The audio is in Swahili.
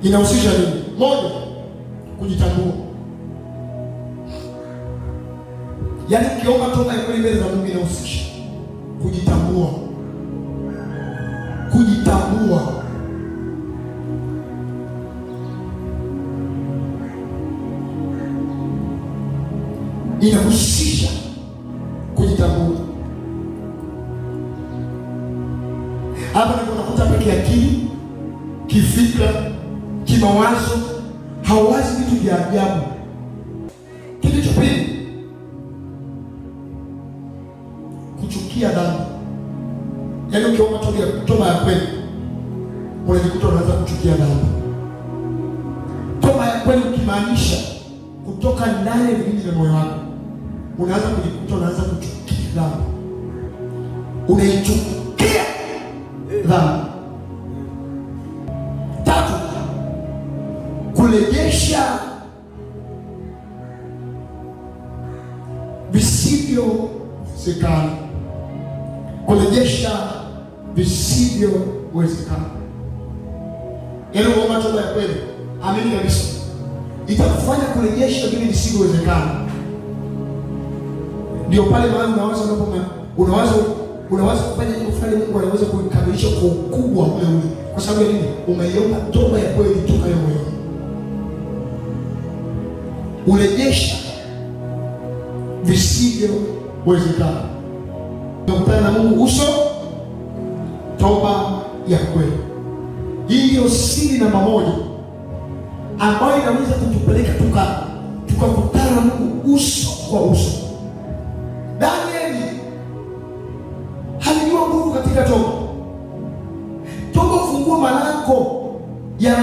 inahusisha nini? Moja, kujitambua. Yaani ukiomba toba ya kweli mbele za Mungu inahusisha kujitambua. Kujitambua. Inahusisha kujitambua. Hapa ndipo unakuta peke akili, kifikra, kimawazo, hawazi vitu vya ajabu. Kitu cha pili, kuchukia dhambi. Yaani ukiomba toba ya kweli, unajikuta unaanza kuchukia dhambi. Toba ya kweli ukimaanisha kutoka ndani ya vilindi vya moyo wako, unaanza kujikuta unaanza kuchukia dhambi. Unaichukia dhambi. Tatu, kurejesha visivyowezekana. Kurejesha visivyowezekana. Yaani uomba toba ya kweli, amini kabisa, itakufanya kurejesha vile visivyowezekana. Ndio pale mahali unawaza kufanya jambo fulani, Mungu anaweza kukamilisha kwa ukubwa ule ule. Kwa sababu ya nini? Umeiomba toba ya kweli toka moyoni. Urejesha visivyowezekana. Unakutana na Mungu uso, toba ya kweli. Hii ndio siri namba moja ambayo inaweza kutupeleka tukakutana na Mungu uso kwa uso. Danieli alijua nguvu katika toba. Toba hufungua malango ya